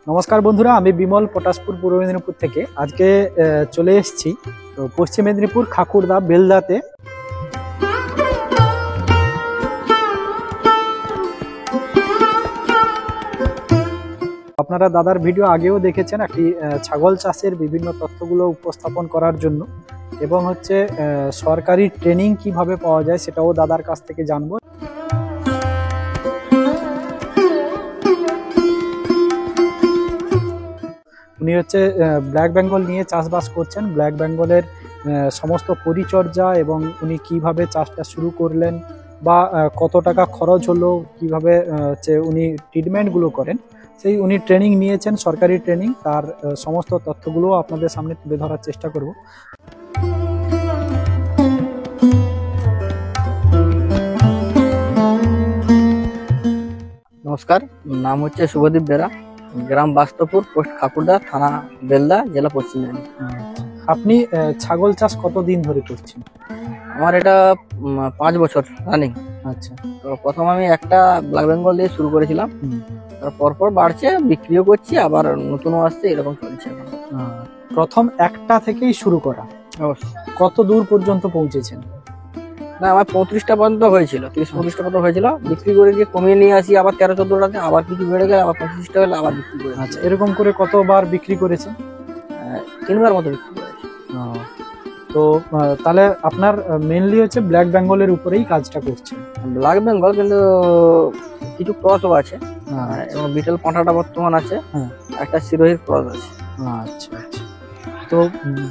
নমস্কার বন্ধুরা, আমি বিমল পটাশপুর পূর্ব মেদিনীপুর থেকে আজকে চলে এসেছি তো পশ্চিম মেদিনীপুর খাকুড়দা বেলদাতে। আপনারা দাদার ভিডিও আগেও দেখেছেন, একটি ছাগল চাষের বিভিন্ন তথ্যগুলো উপস্থাপন করার জন্য এবং হচ্ছে সরকারি ট্রেনিং কিভাবে পাওয়া যায় সেটাও দাদার কাছ থেকে জানবো। উনি হচ্ছে ব্ল্যাক বেঙ্গল নিয়ে চাষবাস করছেন। ব্ল্যাক বেঙ্গলের সমস্ত পরিচর্যা এবং উনি কিভাবে চাষটা শুরু করলেন বা কত টাকা খরচ হলো, কিভাবে হচ্ছে উনি ট্রিটমেন্টগুলো করেন, সেই উনি ট্রেনিং নিয়েছেন, সরকারি ট্রেনিং। তার সমস্ত তথ্যগুলো আপনাদের সামনে তুলে ধরার চেষ্টা করব। নমস্কার, নাম হচ্ছে শুভদীপ বেরা, গ্রাম বাস্তবপুর, পোস্ট খাকুড়দা, থানা বেলদা, জেলা পশ্চিম মেদিনীপুর। আপনি ছাগল চাষ কতদিন ধরে করছেন? আমার এটা 5 বছর রানিং। আচ্ছা, তো প্রথম আমি একটা ব্ল্যাক বেঙ্গল দিয়ে শুরু করেছিলাম, পরপর বাড়ছে, বিক্রিও করছি, আবার নতুনও আসছে, এরকম চলছে। প্রথম একটা থেকেই শুরু করা, কত দূর পর্যন্ত পৌঁছেছেন? না, আমার 35টা পর্যন্ত হয়েছিল, 30-35টা পর্যন্ত হয়েছিল। বিক্রি করে দিয়ে কমিয়ে নিয়ে আসি, আবার 13-14টাতে, আবার কিছু বেড়ে গেলে আবার 25টা হলে আবার বিক্রি করে। আচ্ছা, এরকম করে কতবার বিক্রি করেছেন? 3বার মতো বিক্রি করেছি। তো তাহলে আপনার মেইনলি হচ্ছে ব্ল্যাক বেঙ্গলের উপরেই কাজটা করছেন। ব্ল্যাক বেঙ্গল কিন্তু কিছু ক্রসও আছে, এবং বিটেল পাঁঠাটা বর্তমান আছে, একটা সিরোহির ক্রস আছে। আচ্ছা আচ্ছা। তো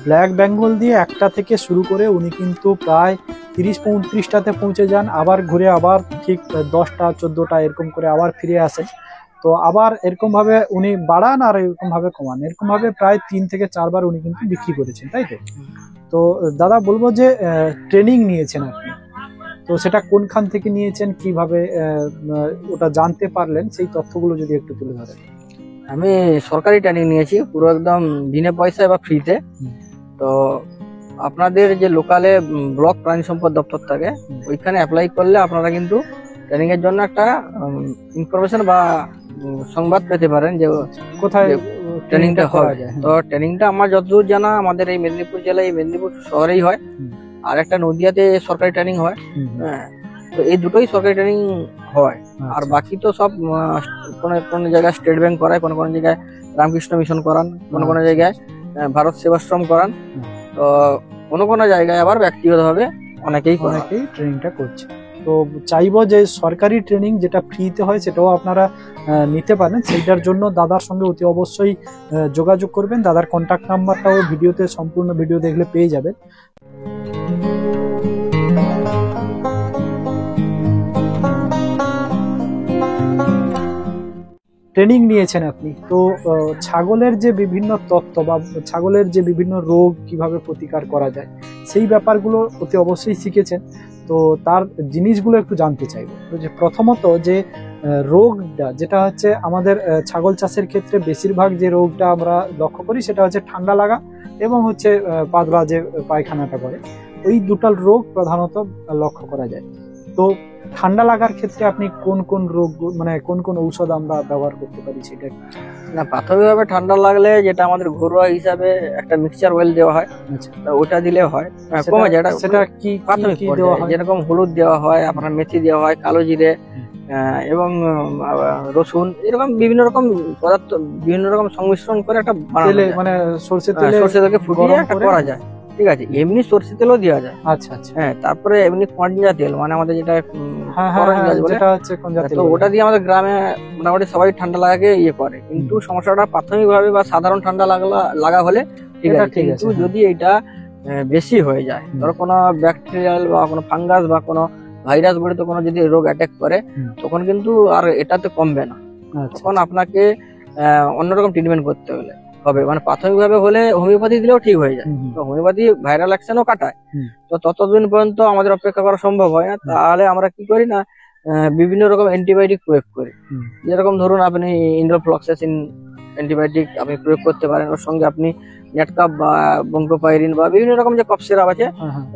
ব্ল্যাক বেঙ্গল দিয়ে একটা থেকে শুরু করে উনি কিন্তু প্রায় 30-35টাতে পৌঁছে যান, আবার ঘুরে আবার ঠিক 10টা 14টা এরকম করে আবার ফিরে আসেন। তো আবার এরকম ভাবে উনি বাড়ান আর এরকম ভাবে কমান, এরকম ভাবে প্রায় 3 থেকে 4 বার উনি কিন্তু বিক্রি করেছেন, তাই তো? তো দাদা বলবো যে ট্রেনিং নিয়েছেন আপনি, তো সেটা কোনখান থেকে নিয়েছেন, কিভাবে ওটা জানতে পারলেন, সেই তথ্যগুলো যদি একটু তুলে ধরেন। আমি সরকারি ট্রেনিং নিয়েছি, পুরো একদম বিনা পয়সায় বা ফ্রিতে। তো আপনাদের যে লোকালে ব্লক প্রাণী সম্পদ দপ্তর থাকে, ওইখানে অ্যাপ্লাই করলে আপনারা কিন্তু ট্রেনিং এর জন্য একটা ইনফরমেশন বা সংবাদ পেতে পারেন যে কোথায় ট্রেনিংটা হয়। তো ট্রেনিংটা আমার যতদূর জানা আমাদের এই মেদিনীপুর জেলায়, এই মেদিনীপুর শহরেই হয়, আর একটা নদিয়াতে সরকারি ট্রেনিং হয়। হ্যাঁ, তো এই দুটোই সরকারি ট্রেনিং হয়। আর বাকি তো সব কোন জায়গায় স্টেট ব্যাংক করায়, কোন জায়গায় রামকৃষ্ণ মিশন করান, কোন জায়গায় ভারত সেবাশ্রম করান, তো কোন জায়গায় আবার ব্যক্তিগতভাবে অনেকেই ট্রেনিংটা করছে। তো চাইবো যে সরকারি ট্রেনিং যেটা ফ্রিতে হয় সেটাও আপনারা নিতে পারেন। সেইটার জন্য দাদার সঙ্গে অতি অবশ্যই যোগাযোগ করবেন। দাদার কন্ট্যাক্ট নাম্বারটাও ভিডিওতে, সম্পূর্ণ ভিডিও দেখলে পেয়ে যাবেন। ট্রেনিং নিয়েছেন আপনি, তো ছাগলের যে বিভিন্ন তথ্য বা ছাগলের যে বিভিন্ন রোগ কিভাবে প্রতিকার করা যায় সেই ব্যাপারগুলো অতি অবশ্যই শিখেছেন। তো তার জিনিসগুলো একটু জানতে চাইবো। তো যে প্রথমত যে রোগটা যেটা হচ্ছে আমাদের ছাগল চাষের ক্ষেত্রে বেশিরভাগ যে রোগটা আমরা লক্ষ্য করি সেটা হচ্ছে ঠান্ডা লাগা এবং হচ্ছে পাতলা যে পায়খানাটা করে, ওই দুটো রোগ প্রধানত লক্ষ্য করা যায়। তো ঠান্ডা লাগার ক্ষেত্রে আপনি কোন কোন রোগ, মানে কোন কোন ঔষধ আমরা ব্যবহার করতে পারি সেটা? না, প্রাথমিকভাবে ঠান্ডা লাগলে যেটা আমাদের ঘরোয়া হিসাবে একটা মিক্সচার অয়েল দেওয়া হয়, ওটা দিলে হয়, কমে যায়। সেটা কি প্রাথমিক দেওয়া হয়, যেরকম হলুদ দেওয়া হয়, আপনার মেথি দেওয়া হয়, কালো জিরে এবং রসুন, এরকম বিভিন্ন রকম পদার্থ, বিভিন্ন রকম সংমিশ্রণ করে একটা মানে সরষে তেলকে ফুটিয়ে একটা করা যায়। ঠিক আছে, এমনি সরষে তেলও দেওয়া যায়। আচ্ছা আচ্ছা। হ্যাঁ, তারপরে এমনি কঞ্জা তেল, মানে আমাদের যেটা ওটা দিয়ে আমাদের গ্রামে মোটামুটি সবাই ঠান্ডা লাগাকে ইয়ে করে। কিন্তু সমস্যাটা প্রাথমিকভাবে বা সাধারণ ঠান্ডা লাগা হলে ঠিক আছে, কিন্তু যদি এটা বেশি হয়ে যায়, ধরো কোনো ব্যাকটেরিয়াল বা কোনো ফাঙ্গাস বা কোনো ভাইরাস বলে তো কোনো যদি রোগ অ্যাটাক করে, তখন কিন্তু আর এটাতে কমবে না। তখন আপনাকে অন্যরকম ট্রিটমেন্ট করতে হবে। মানে প্রাথমিকভাবে হলে হোমিওপ্যাথি দিলেও ঠিক হয়ে যায়। তো হোমিওপ্যাথি ভাইরাল অ্যাকশনও কাটায়, তো ততদিন পর্যন্ত আমাদের অপেক্ষা করা সম্ভব হয় না। তাহলে আমরা কি করি না, বিভিন্ন রকম অ্যান্টিবায়োটিক প্রয়োগ করি। যেরকম ধরুন আপনি ইন্ডোফ্লক্সাসিন অ্যান্টিবায়োটিক আপনি প্রয়োগ করতে পারেন, ওর সঙ্গে আপনি নেটকাপ বা বঙ্কোপাইরিন বা বিভিন্ন রকম যে কফ সিরাপ আছে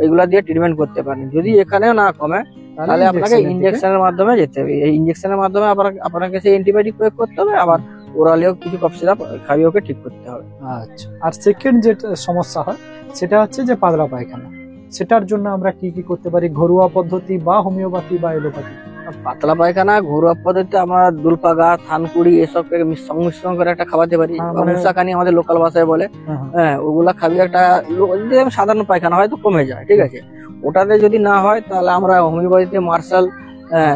ওইগুলা দিয়ে ট্রিটমেন্ট করতে পারেন। যদি এখানেও না কমে তাহলে আপনাকে ইনজেকশনের মাধ্যমে যেতে হবে। এই ইনজেকশনের মাধ্যমে আপনাকে সেই অ্যান্টিবায়োটিক প্রয়োগ করতে হবে, আবার ওরালিও কিছু কফ সিরাপ খাইয়ে ওকে ঠিক করতে হবে। আচ্ছা, আর সেকেন্ড যে সমস্যা হয় সেটা হচ্ছে যে পাতলা পায়খানা, সেটার জন্য আমরা কি কি করতে পারি, ঘরোয়া পদ্ধতি বা হোমিওপ্যাথি বা এলোপ্যাথি? পাতলা পায়খানা ঘরোয়া পদ্ধতিতে আমরা দুলপাগা, থানকুড়ি এসব সংমিশ্রণ করে একটা খাওয়াতে পারি, মানে মুসাকানি আমাদের লোকাল ভাষায় বলে। হ্যাঁ, ওগুলা খাবি একটা সাধারণ পায়খানা হয়তো কমে যায়, ঠিক আছে। ওটাতে যদি না হয় তাহলে আমরা হোমিওপ্যাথিতে মার্শাল,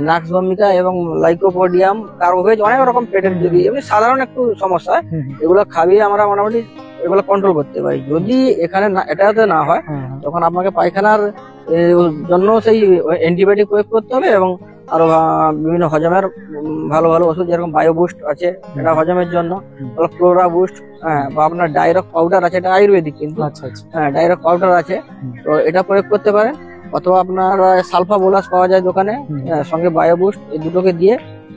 নাক্স ভমিকা এবং লাইকোপোডিয়াম, কার্বোভেজ, অনেক রকম পেটের যদি এমনি সাধারণ একটু সমস্যা হয় এগুলো খাবিয়ে আমরা মোটামুটি এগুলো কন্ট্রোল করতে পারি। যদি এখানে এটাতে না হয় তখন আপনাকে পায়খানার জন্য সেই অ্যান্টিবায়োটিক প্রয়োগ করতে হবে এবং আরো বিভিন্ন হজমের ভালো ভালো ওষুধ, যেরকম বায়ো বুস্ট আছে এটা হজমের জন্য, ফ্লোরা বুস্ট, বা আপনার ডাইরক পাউডার আছে, এটা আয়ুর্বেদিক কিন্তু, হ্যাঁ ডাইরক পাউডার আছে, তো এটা প্রয়োগ করতে পারেন। অথবা আপনার সালফা বোলাস পাওয়া যায় দোকানে, সঙ্গে বায়ো বুস্ট, এই দুটোকে দিয়ে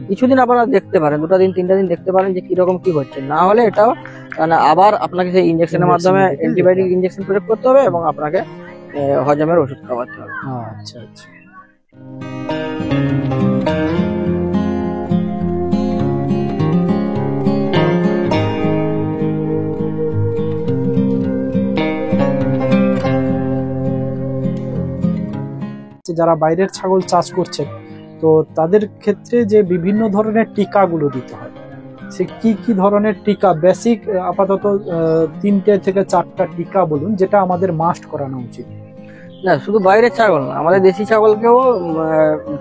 কিছুদিন আপনারা দেখতে পারেন, 2 দিন 3 দিন দেখতে পারেন যে কিরকম কি হচ্ছে। না হলে এটাও মানে আবার আপনাকে সেই ইনজেকশনের মাধ্যমে অ্যান্টিবায়োটিক ইনজেকশন প্রয়োগ করতে হবে এবং আপনাকে হজমের ওষুধ খাওয়াতে হবে। আচ্ছা আচ্ছা। যারা বাইরের ছাগল চাষ করছে তো তাদের ক্ষেত্রে যে বিভিন্ন ধরনের টিকাগুলো দিতে হয়, সে কি কি ধরনের টিকা, বেসিক আপাতত 3টে থেকে 4টা টিকা বলুন যেটা আমাদের মাস্ট করানো উচিত? না, শুধু বাইরের ছাগল না, আমাদের দেশি ছাগলকেও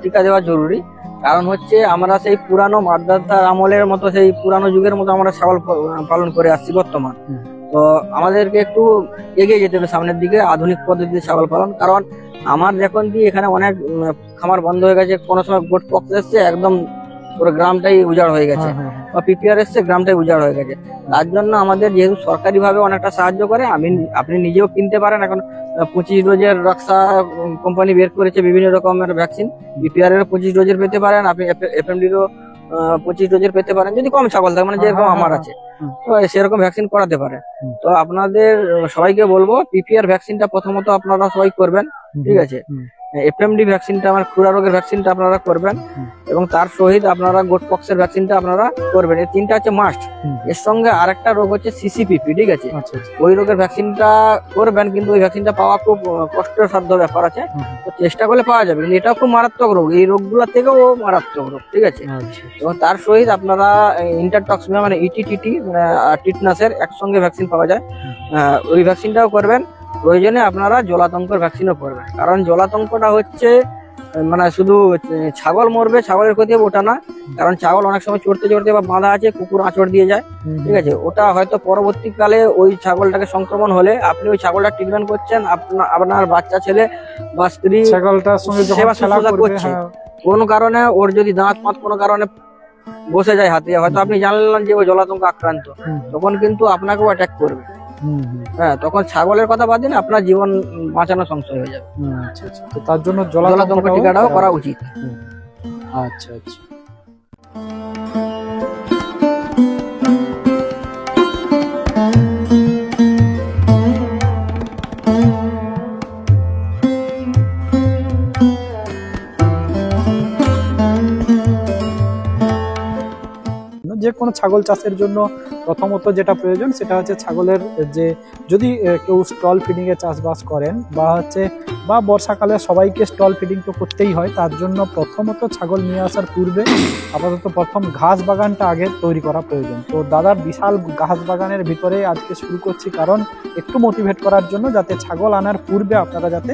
টিকা দেওয়া জরুরি। কারণ হচ্ছে আমরা সেই পুরানো মাদ্রাসার আমলের মতো, সেই পুরানো যুগের মতো আমরা ছাগল পালন করে আসছি বর্তমান। তো আমাদেরকে একটু এগিয়ে যেতে হবে সামনের দিকে, আধুনিক পদ্ধতিতে ছাগল পালন। কারণ আমার যখন কি এখানে অনেক খামার বন্ধ হয়ে গেছে, কোনো সময় গোট পক্স এসছে একদম পুরো গ্রামটাই উজাড় হয়ে গেছে, বা পিপিআর এসছে গ্রামটাই উজাড় হয়ে গেছে। তার জন্য আমাদের যেহেতু সরকারি ভাবে অনেকটা সাহায্য করে, আপনি নিজেও কিনতে পারেন। এখন 25 ডোজের রক্সা কোম্পানি বের করেছে বিভিন্ন রকমের ভ্যাকসিন, পিপিআর এর 25 ডোজের পেতে পারেন, আপনি এফএমডিরও 25 ডোজের পেতে পারেন যদি কম ছাগল থাকে, মানে যেরকম আমার আছে, তো সেরকম ভ্যাকসিন করাতে পারে। তো আপনাদের সবাইকে বলবো পিপিআর ভ্যাকসিনটা প্রথমত আপনারা সবাই করবেন, ঠিক আছে। এফএমডি ভ্যাকসিনটা, আমার খুরা রোগের ভ্যাকসিনটা আপনারা করবেন, এবং তার সহিত আপনারা গোট পক্সের ভ্যাকসিনটা আপনারা করবেন। এই 3টা হচ্ছে মাস্ট। এর সঙ্গে আরেকটা রোগ হচ্ছে সিসিপিপি, ঠিক আছে, ওই রোগের ভ্যাকসিনটা করবেন, কিন্তু ওই ভ্যাকসিনটা পাওয়া খুব কষ্টসাধ্য ব্যাপার আছে, তো চেষ্টা করলে পাওয়া যাবে। কিন্তু এটাও খুব মারাত্মক রোগ, এই রোগগুলো থেকেও মারাত্মক রোগ, ঠিক আছে। এবং তার সহিত আপনারা ইন্টারটক্সিমিয়া মানে ইটিটিটি মানে টিটনাসের একসঙ্গে ভ্যাকসিন পাওয়া যায়, ওই ভ্যাকসিনটাও করবেন। প্রয়োজনে আপনারা জলাতঙ্কের ভ্যাকসিনও করবেন। কারণ জলাতঙ্কটা হচ্ছে মানে শুধু ছাগল মরবে, ছাগলের ক্ষতি হবে ওটা না। কারণ ছাগল অনেক সময় চড়তে চড়তে বা বাঁধা আছে, কুকুর আঁচড় দিয়ে যায়, ঠিক আছে। ওটা হয়তো পরবর্তীকালে ওই ছাগলটাকে সংক্রমণ হলে আপনি ওই ছাগলটা ট্রিটমেন্ট করছেন, আপনার বাচ্চা ছেলে বা স্ত্রী ছাগলটার সঙ্গে সেবা শুশ্রূষা করছে, কোনো কারণে ওর যদি দাঁত মাত কোনো কারণে বসে যায় হাতে, হয়তো আপনি জানলেন যে ও জলাতঙ্ক আক্রান্ত, তখন কিন্তু আপনাকেও অ্যাটাক করবে। হ্যাঁ, তখন ছাগলের কথা বাদ দিন, আপনার জীবন বাঁচানো সংশয় হয়ে যাবে। আচ্ছা আচ্ছা, তো তার জন্য জলাতঙ্ক টিকাটাও করা উচিত। আচ্ছা আচ্ছা। যে কোনো ছাগল চাষের জন্য প্রথমত যেটা প্রয়োজন সেটা হচ্ছে ছাগলের যে যদি কেউ স্টল ফিডিং এ চাষবাস করেন বা বর্ষাকালে সবাইকে স্টল ফিডিং তো করতেই হয়, তার জন্য প্রথমত ছাগল নিয়ে আসার পূর্বে আপাতত প্রথম ঘাস বাগানটা আগে তৈরি করা প্রয়োজন। তো দাদার বিশাল ঘাস বাগানের ভিতরে আজকে শুরু করছি, কারণ একটু মোটিভেট করার জন্য, যাতে ছাগল আনার পূর্বে আপনারা যাতে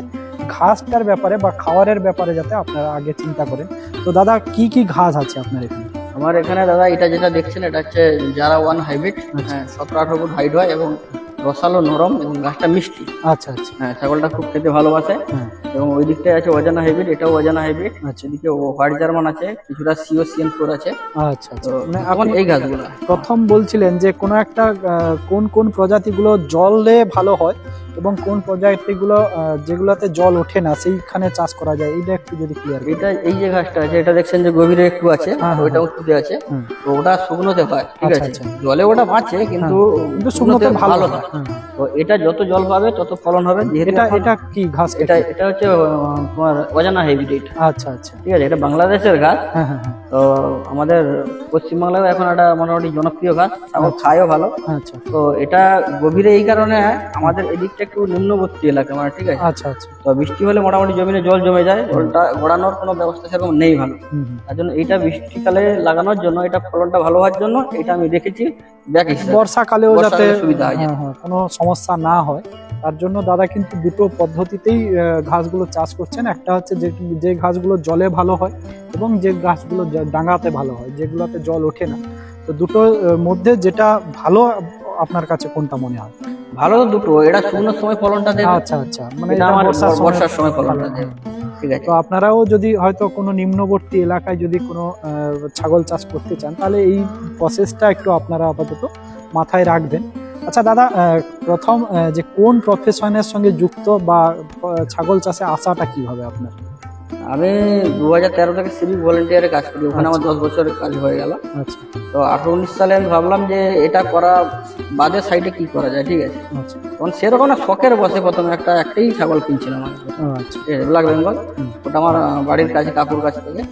ঘাসটার ব্যাপারে বা খাওয়ারের ব্যাপারে যাতে আপনারা আগে চিন্তা করেন। তো দাদা কি কি ঘাস আছে আপনার এখানে? আমার এখানে দাদা এটা যেটা দেখছেন এটা হচ্ছে জারা 1 হাইব্রিড, 17-18 ফুট হাইট হয় এবং রসালো নরম এবং গাছটা মিষ্টি। আচ্ছা আচ্ছা। হ্যাঁ, ছাগলটা খুব খেতে ভালোবাসে। এবং ওই দিকটায় আছে অজানা হাইব্রিড, এটাও অজানা হাইব্রিড। আচ্ছা, এদিকে হোয়াইট জার্মান আছে, কিছুটা COCN4 আছে। আচ্ছা আচ্ছা। মানে আপনি এই গাছগুলো প্রথম বলছিলেন যে কোনো একটা কোন প্রজাতিগুলো জলে ভালো হয় এবং কোন প্রজাতিগুলো যেগুলোতে জল ওঠে না সেইখানে চাষ করা যায়, এইটা একটু যদি ক্লিয়ার। এটা এই যে ঘাসটা আছে এটা দেখছেন যে গভীরে একটু আছে, ওইটা উঁচুতে আছে, তো ওটা শুকনোতে হয়, ঠিক আছে। জলে ওটা বাঁচে কিন্তু শুকনোতে ভালো হয়। তো এটা যত জল পাবে তত ফলন হবে। যেহেতু এটা কি ঘাস? এটা হচ্ছে তোমার অজানা হাইব্রিড। আচ্ছা আচ্ছা, ঠিক আছে, এটা বাংলাদেশের ঘাস। হ্যাঁ হ্যাঁ হ্যাঁ। তো আমাদের পশ্চিমবাংলায় এখন একটা মোটামুটি জনপ্রিয় ঘাস, ছাগল খায়ও ভালো। আচ্ছা, তো এটা গভীরে এই কারণে আমাদের এদিকটা একটু নিম্নবর্তী এলাকা, মানে ঠিক আছে। আচ্ছা আচ্ছা। তো বৃষ্টি হলে মোটামুটি জমিনে জল জমে যায়, জলটা গড়ানোর কোনো ব্যবস্থা সেরকম নেই ভালো। তার জন্য এটা বৃষ্টিকালে লাগানোর জন্য, এটা ফলনটা ভালো হওয়ার জন্য এটা আমি রেখেছি ব্যাক হিসেবে। বর্ষাকালেও যাতে সুবিধা হয়, কোনো সমস্যা না হয় তার জন্য দাদা কিন্তু দুটো পদ্ধতিতেই ঘাসগুলো চাষ করছেন। একটা হচ্ছে যে ঘাসগুলো জলে ভালো হয় এবং যে ঘাসগুলো ডাঙাতে ভালো হয়, যেগুলোতে জল ওঠে না। তো দুটোর মধ্যে যেটা ভালো আপনার কাছে কোনটা মনে হয়? ভালো তো দুটো, এটা শুকনোর সময় ফলনটা দেবে। আচ্ছা আচ্ছা, মানে এটা আমার বর্ষার সময় ফলনটা দেবে। ঠিক আছে, তো আপনারাও যদি হয়তো কোনো নিম্নবর্তী এলাকায় যদি কোনো ছাগল চাষ করতে চান তাহলে এই প্রসেসটা একটু আপনারা আপাতত মাথায় রাখবেন। আচ্ছা দাদা, প্রথম যে কোন প্রফেশনের সঙ্গে যুক্ত বা ছাগল চাষে আসাটা কিভাবে আপনার? আমি 2013 থেকে সিভিক ভলেন্টিয়ারে কাজ করি, ওখানে আমার 10 বছরের কাজ হয়ে গেল। আচ্ছা, তো 18-19 সালে আমি ভাবলাম যে এটা করা বাদে সাইডে কি করা যায়। ঠিক আছে, আচ্ছা, তখন সেরকম না শখের বসে প্রথমে একটাই ছাগল কিনছিলাম আমি, আচ্ছা, ব্ল্যাক বেঙ্গল। ওটা আমার বাড়ির কাছে কাকুর কাছ থেকে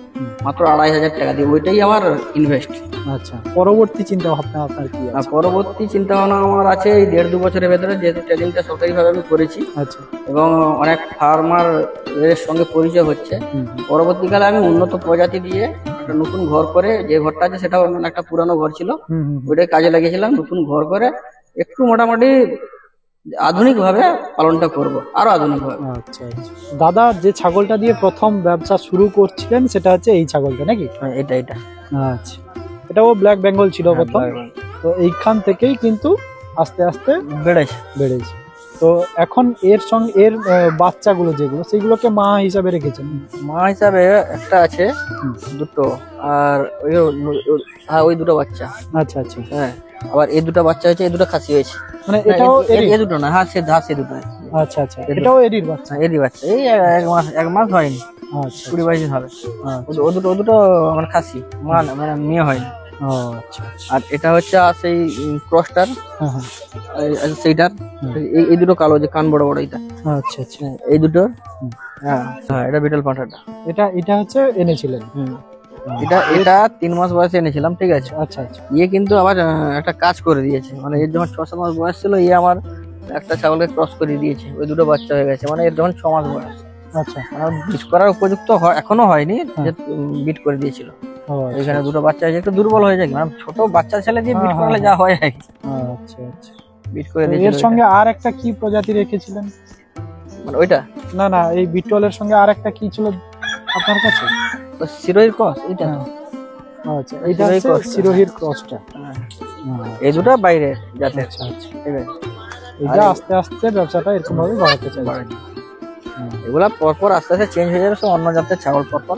মাত্র 2500 টাকা দিয়ে, ওইটাই আমার ইনভেস্ট। আচ্ছা, পরবর্তী চিন্তা ভাবনা আপনার কি আছে? পরবর্তী চিন্তা ভাবনা আমার আছে এই 1.5-2 বছরের ভেতরে, যেহেতু ট্রেনিংটা সরকারিভাবে আমি করেছি। আচ্ছা, এবং অনেক ফার্মার এর সঙ্গে পরিচয় হচ্ছে। পরবর্তীকালে আমি উন্নত প্রজাতি দিয়ে একটা নতুন ঘর করে, যে ঘরটা আছে সেটাও একটা পুরানো ঘর ছিল, ওইটাই কাজে লাগিয়েছিলাম। নতুন ঘর করে একটু মোটামুটি আধুনিক ভাবে পালনটা করব, আরো আধুনিক ভাবে। আচ্ছা আচ্ছা। দাদা যে ছাগলটা দিয়ে প্রথম ব্যবসা শুরু করছিলেন সেটা হচ্ছে এই ছাগলটা নাকি? এটা আচ্ছা, এটাও ব্ল্যাক বেঙ্গল ছিল প্রথম। তো এইখান থেকেই কিন্তু আস্তে আস্তে বেড়েছে। তো এখন এর সঙ্গে এর বাচ্চাগুলো যেগুলো, সেগুলোকে মা হিসাবে রেখেছেন? মা হিসাবে একটা আছে, দুটো, আর ওই দুটো বাচ্চা। আচ্ছা আচ্ছা, হ্যাঁ, আবার এই দুটো বাচ্চা হয়েছে, এই দুটো খাসি হয়েছে। মানে এটাও এই দুটো না, হ্যাঁ সে দুটো। আচ্ছা আচ্ছা, এটাও এডির বাচ্চা? এরই বাচ্চা, এই এক মাস হয়নি, আচ্ছা 20-22 দিন হবে। ও দুটো আমার খাসি, মানে মেয়ে হয়নি। আচ্ছা আচ্ছা। আর এটা হচ্ছে সেই ক্রসটার, সেইটার এই দুটো কালো, যে কান বড় বড়, এটা। আচ্ছা আচ্ছা, এই দুটো। হ্যাঁ, এটা বিটল পাঁঠাটা। এটা হচ্ছে এনেছিলেন? এটা 3 মাস বয়সে এনেছিলাম। ঠিক আছে, আচ্ছা আচ্ছা। ইয়ে কিন্তু আবার একটা কাজ করে দিয়েছে, মানে এর যখন 6-7 মাস বয়স ছিল, ইয়ে আমার একটা ছাগলকে ক্রস করে দিয়েছে, ওই দুটো বাচ্চা হয়ে গেছে, মানে এর যখন 6 মাস বয়স। আচ্ছা, বিট করার উপযুক্ত এখনো হয়নি, যে বিট করে দিয়েছিল। এখানে দুটো বাচ্চা হয়েছে, একটু দুর্বল হয়ে যায়, মানে ছোট বাচ্চা ছেলে দিয়ে বিট করলে যা হয়। আচ্ছা আচ্ছা, বিট করে দিয়েছিল। এর সঙ্গে আর একটা কি প্রজাতি রেখেছিলেন? মানে ওইটা না, এই বিটলের সঙ্গে আর একটা কি ছিল আপনার কাছে? সিরোহির ক্রস, এটা। আচ্ছা, এইটা হচ্ছে সিরোহির ক্রসটা। এই দুটো বাইরে যাতে। আচ্ছা আচ্ছা, ঠিক আছে, এটা আস্তে আস্তে ব্যবসাটা এরকম ভাবে বাড়াতে চাই। এগুলা পরপর আস্তে আস্তে চেঞ্জ হয়ে যাবে, সব অন্য জাতের ছাগল পরপর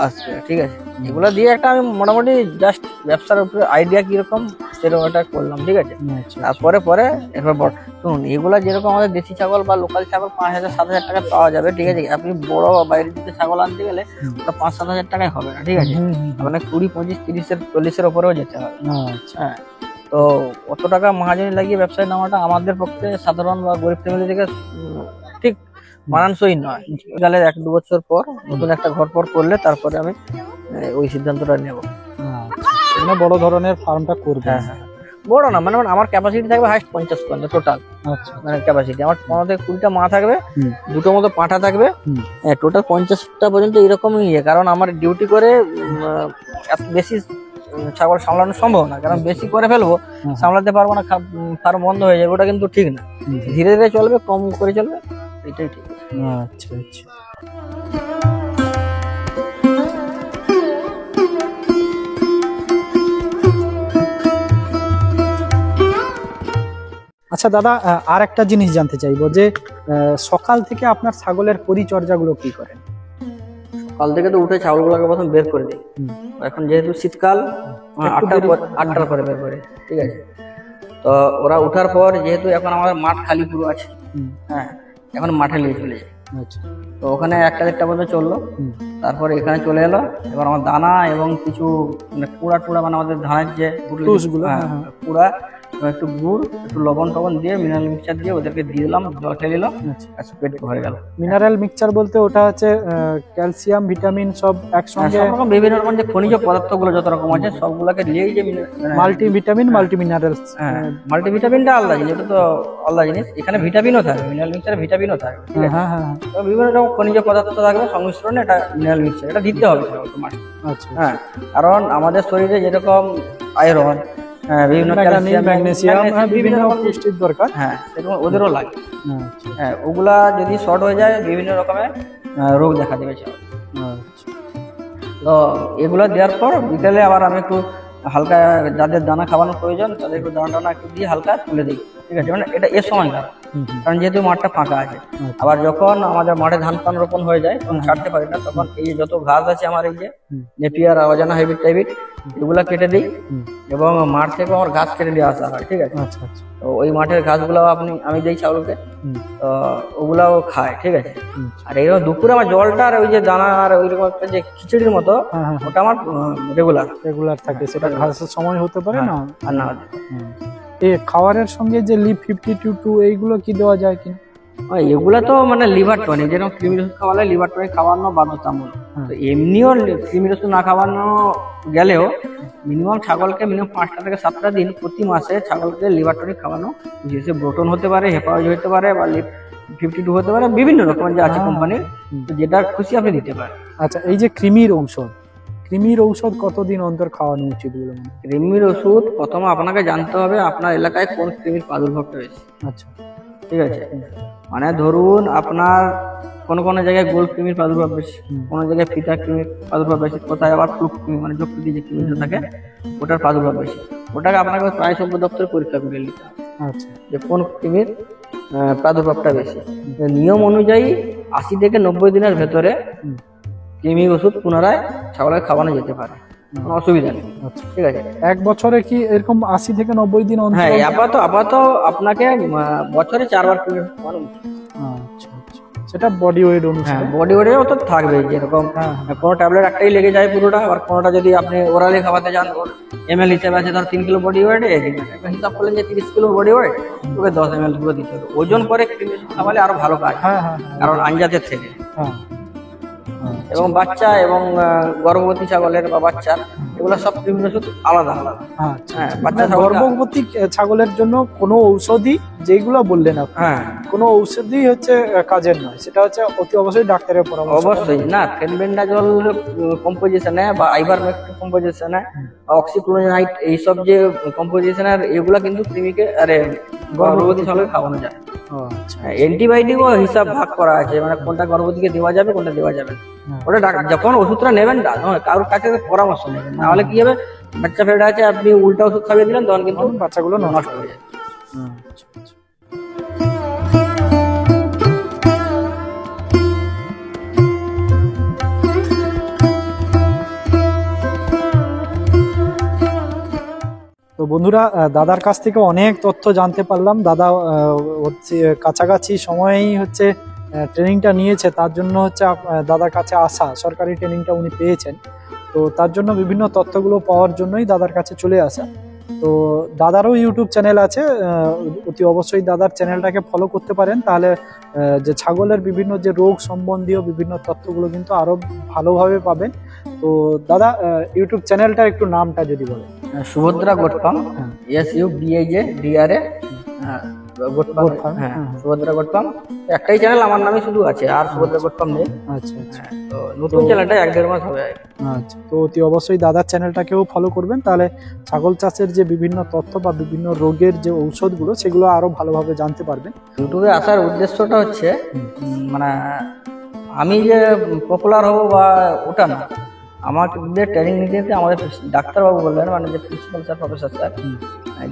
আসবে। ঠিক আছে, এগুলা দিয়ে একটা আমি মোটামুটি জাস্ট ব্যবসার উপরে আইডিয়া কিরকম সেরকম একটা করলাম। ঠিক আছে, তারপরে এরপর বড় শুনুন, এগুলা যেরকম আমাদের দেশি ছাগল বা লোকাল ছাগল 5,000-7,000 টাকা পাওয়া যাবে। ঠিক আছে, আপনি বড় বাইরে থেকে ছাগল আনতে গেলে ওটা 5-7 হাজার টাকায় হবে না। ঠিক আছে, মানে 20, 25, 30, 40-এর উপরেও যেতে হবে। হ্যাঁ, তো অত টাকা মহাজনী লাগিয়ে ব্যবসায় নামাটা আমাদের পক্ষে, সাধারণ বা গরিব ফ্যামিলি থেকে ঠিক মানানসই নয়। গেলে 1-2 বছর পর নতুন একটা ঘর পর করলে তারপরে আমি ওই সিদ্ধান্তটা নেব। মানে বড় ধরনের ফার্মটা করবে? হ্যাঁ, বড় না, মানে আমার ক্যাপাসিটি থাকবে হাইস্ট 50 পর্যন্ত টোটাল। আচ্ছা, মানে ক্যাপাসিটি আমার 15-20টা মা থাকবে, দুটো মতো পাঁঠা থাকবে, টোটাল 50টা পর্যন্ত এরকমই। কারণ আমার ডিউটি করে এত বেশি ছাগল সামলানো সম্ভব না, কারণ বেশি করে ফেলবো, সামলাতে পারবো না, ফার্ম বন্ধ হয়ে যাবে, ওটা কিন্তু ঠিক না। ধীরে ধীরে চলবে, কম করে চলবে, এটাই ঠিক। আচ্ছা আচ্ছা। আচ্ছা দাদা, আর একটা জিনিস জানতে চাইবো যে সকাল থেকে আপনার ছাগলের পরিচর্যা গুলো কি করেন? সকাল থেকে তো উঠে ছাগলগুলোকে প্রথম বের করে দিই। এখন যেহেতু শীতকাল, 8টার পরে বের করে। ঠিক আছে, তো ওরা উঠার পর যেহেতু এখন আমার মাঠ খালি পুরো আছে, হ্যাঁ, এখন মাঠে নিয়ে চলে যায়। তো ওখানে 1-1.5টা পর্যন্ত চললো, তারপরে এখানে চলে এলো। এবার আমার দানা এবং কিছু কুড়া, মানে আমাদের ধানের যে কুড়া, একটু গুড়, একটু লবণ টবণ দিয়ে মিনারেল মিক্সচার দিয়ে ওদেরকে দিয়ে দিলাম, জল খেয়ে নিলাম, পেট ভরে গেল। মিনারেল মিক্সচার বলতে ওটা হচ্ছে ক্যালসিয়াম ভিটামিন সব একসঙ্গে, সব রকম বিভিন্ন রকম যে খনিজ পদার্থগুলো যত রকম আছে সবগুলোকে নিয়েই যে মাল্টিভিটামিন মাল্টিমিনারেলস। মাল্টিভিটামিনটা আলাদা জিনিস, এটা তো আলাদা জিনিস। এখানে ভিটামিনও থাকবে, মিনারেল মিক্সচারে ভিটামিনও থাকবে, ঠিক আছে? তো বিভিন্ন রকম খনিজ পদার্থ থাকবে সংমিশ্রণে এটা মিনারেল মিক্সচার, এটা দিতে হবে তোমার। আচ্ছা, হ্যাঁ, কারণ আমাদের শরীরে যেরকম আয়রন, বিভিন্ন ক্যালসিয়াম, ম্যাগনেসিয়াম, বিভিন্ন পুষ্টির দরকার, হ্যাঁ সেরকম ওদেরও লাগে। হ্যাঁ, ওগুলা যদি শর্ট হয়ে যায় বিভিন্ন রকমের রোগ দেখা দেবে। তো এগুলো দেওয়ার পর বিকেলে আবার আমি একটু হালকা, যাদের দানা খাওয়ানোর প্রয়োজন তাদের একটু দানা একটু দিয়ে হালকা তুলে দিই, ঠিক আছে? মানে এটা এর সময় কারণ যেহেতু মাঠটা ফাঁকা আছে। আবার যখন আমাদের মাঠে ধান পান রোপণ হয়ে যায় তখন ছাড়তে পারি না, তখন এই যত ঘাস আছে আমার এই যে নেপিয়ার, অজানা হাইব্রিড টাইব্রিড, এগুলা কেটে দিই এবং মাঠ থেকে আমার ঘাস কেটে দিয়ে আসা হয়, ঠিক আছে? তো ওই মাঠের ঘাসগুলো আমি দিই ছাগলকে, তো ওগুলাও খায়, ঠিক আছে? আর এইরকম দুপুরে আমার জলটা আর ওই যে দানা আর ওইরকম একটা যে খিচুড়ির মতো, ওটা আমার রেগুলার থাকে। সেটা ঘাসের সময় হতে পারে না আর না। এই খাবারের সঙ্গে যে লিভ 52 এইগুলো কি দেওয়া যায় কি? এগুলা তো মানে লিভার টনিক, যেরকম কৃমির ওষুধ খাওয়ালে লিভার টনিক খাওয়ানো বাধ্যতামূলক। তো এমনিও কৃমির ওষুধ না খাওয়ানো গেলেও মিনিমাম ছাগলকে মিনিমাম 5টা থেকে 7টা দিন প্রতি মাসে ছাগলকে লিভার টনিক খাওয়ানো উচিত। সে ব্রোটন হতে পারে, হেপাওয়াজ হতে পারে, বা লিভ 52 হতে পারে, বিভিন্ন রকমের যে আছে কোম্পানির, যেটা খুশি আপনি দিতে পারেন। আচ্ছা, এই যে কৃমির ঔষধ কতদিন অন্তর খাওয়ানো উচিত বলে? কৃমির ওষুধ প্রথমে আপনাকে জানতে হবে আপনার এলাকায় কোন কৃমির প্রাদুর্ভাবটা বেশি। আচ্ছা, ঠিক আছে? মানে ধরুন আপনার কোনো জায়গায় গোল কৃমির প্রাদুর্ভাব বেশি, কোনো জায়গায় ফিতা কৃমির প্রাদুর্ভাব বেশি, কোথায় আবার ফ্লুক কৃমি মানে যকৃতি যে কৃমিটা থাকে ওটার প্রাদুর্ভাব বেশি। ওটাকে আপনাকে প্রায় সভ্য দপ্তরে পরীক্ষা করে নিতে হবে। আচ্ছা, যে কোন কৃমির প্রাদুর্ভাবটা বেশি। নিয়ম অনুযায়ী 80 থেকে 90 দিনের ভেতরে কৃমি ওষুধ পুনরায় ছাগলের খাওয়ানো যেতে পারে, কোনো অসুবিধা নেই। ঠিক আছে? 1 বছরে কি এরকম 80 থেকে 90 দিন? হ্যাঁ, আপাতত আপনাকে বছরে 4 বার কৃমি খাওয়ানো উচিত। আচ্ছা, সেটা বডি ওয়েট অনুসারে। বডি ওয়েটও তো থাকবে, যেরকম কোনো ট্যাবলেট একটাই লেগে যায় পুরোটা, আর কোনোটা যদি আপনি ওরালি খাওয়াতে যান, এমএল হিসেবে আছে ধর 3 কিলো বডি ওয়েট, হিসাব করলেন যে 30 কিলো বডি ওয়েট, ওকে 10 ml পুরো দিতে হবে। ওজন করে কৃমি খাওয়ালে আরো ভালো কাজ, কারণ আঞ্জাতের থেকে। এবং বাচ্চা এবং গর্ভবতী ছাগলের বা বাচ্চার এগুলো সব কৃমি ওষুধ আলাদা আলাদা। বাচ্চা গর্ভবতী ছাগলের জন্য কোনো ঔষধি যেগুলো বললেন আপনি, কোনো ঔষধি হচ্ছে কাজের নয়, সেটা হচ্ছে অতি অবশ্যই ডাক্তারের পরামর্শ। অবশ্যই না, ফেনবেন্ডাজল কম্পোজিশনে বা আইভারমেক্টিন কম্পোজিশনে, অক্সিক্লোরাইড, এইসব যে কম্পোজিশনের এগুলা কিন্তু কৃমিকে গর্ভবতী ছাগলের খাওয়ানো যায়। অ্যান্টিবায়োটিকও হিসাব ভাগ করা আছে, মানে কোনটা গর্ভবতীকে দেওয়া যাবে কোনটা দেওয়া যাবে না। ওটা যখন ওষুধটা নেবেন কারোর কাছে পরামর্শ নেবেন, নাহলে কি হবে, বাচ্চা ফেটে আছে আপনি উল্টা ওষুধ খাইয়ে দিলেন, তখন কিন্তু বাচ্চাগুলো নষ্ট হয়ে যায়। তো বন্ধুরা, দাদার কাছ থেকে অনেক তথ্য জানতে পারলাম। দাদা হচ্ছে কাছাকাছি সময়েই হচ্ছে ট্রেনিংটা নিয়েছে, তার জন্য হচ্ছে দাদার কাছে আসা, সরকারি ট্রেনিংটা উনি পেয়েছেন, তো তার জন্য বিভিন্ন তথ্যগুলো পাওয়ার জন্যই দাদার কাছে চলে আসা। তো দাদারও ইউটিউব চ্যানেল আছে, অতি অবশ্যই দাদার চ্যানেলটাকে ফলো করতে পারেন, তাহলে যে ছাগলের বিভিন্ন যে রোগ সম্বন্ধীয় বিভিন্ন তথ্যগুলো কিন্তু আরো ভালোভাবে পাবেন। তো দাদা, ইউটিউব চ্যানেলটা একটু নামটা যদি বলেন। Subhadra goat farm, SUBAJDRA goat farm. হ্যাঁ, সুভদ্রা গোট ফার্ম একটাই চ্যানেল আমার নামে শুধু আছে, আর সুভদ্রা গোট ফার্ম নেই। আচ্ছা, তো নতুন চ্যানেলটা 1-1.5 মাস হবে। আচ্ছা, তো অতি অবশ্যই দাদার চ্যানেলটাকেও ফলো করবেন, তাহলে ছাগল চাষের যে বিভিন্ন তথ্য বা বিভিন্ন রোগের যে ঔষধগুলো সেগুলো আরো ভালোভাবে জানতে পারবেন। ইউটিউবে আসার উদ্দেশ্যটা হচ্ছে মানে আমি যে পপুলার হব বা ওটা না, আমাদের ট্রেনিং নিতে আমাদের ডাক্তারবাবু বললেন, মানে যে প্রিন্সিপাল স্যার, প্রফেসর স্যার,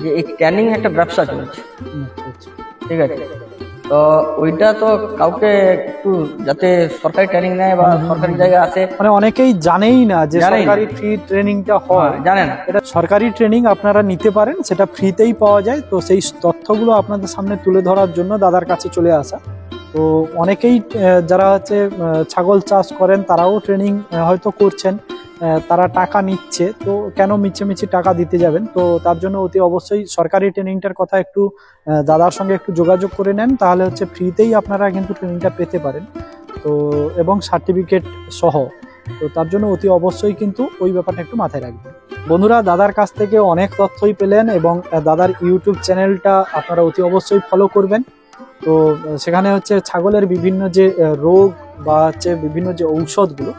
যে এই ট্রেনিং একটা ব্যবসা চলছে। ঠিক আছে? তো ওইটা তো কাউকে একটু যাতে সরকারি ট্রেনিং নেয় বা সরকারি জায়গায় আসে, মানে অনেকেই জানেই না যে সরকারি ফ্রি ট্রেনিংটা হয়, জানে না। এটা সরকারি ট্রেনিং আপনারা নিতে পারেন, সেটা ফ্রিতেই পাওয়া যায়। তো সেই তথ্যগুলো আপনাদের সামনে তুলে ধরার জন্য দাদার কাছে চলে আসা। তো অনেকেই যারা হচ্ছে ছাগল চাষ করেন তারাও ট্রেনিং হয়তো করছেন, তারা টাকা নিচ্ছে, তো কেন মিছে টাকা দিতে যাবেন? তো তার জন্য অতি অবশ্যই সরকারি ট্রেনিংটার কথা একটু দাদার সঙ্গে একটু যোগাযোগ করে নেন, তাহলে হচ্ছে ফ্রিতেই আপনারা কিন্তু ট্রেনিংটা পেতে পারেন, তো এবং সার্টিফিকেট সহ। তো তার জন্য অতি অবশ্যই কিন্তু ওই ব্যাপারটা একটু মাথায় রাখবেন। বন্ধুরা, দাদার কাছ থেকে অনেক তথ্যই পেলেন এবং দাদার ইউটিউব চ্যানেলটা আপনারা অতি অবশ্যই ফলো করবেন। তো সেখানে হচ্ছে ছাগলের বিভিন্ন যে রোগ বা হচ্ছে বিভিন্ন যে ঔষধগুলো,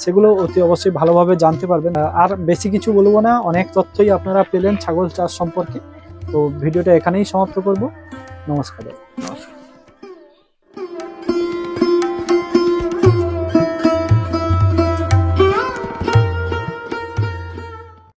সেগুলো অতি অবশ্যই ভালোভাবে জানতে পারবেন। আর বেশি কিছু বলবো না, অনেক তথ্যই আপনারা পেলেন ছাগল চাষ সম্পর্কে। তো ভিডিওটা এখানেই সমাপ্ত করব। নমস্কার।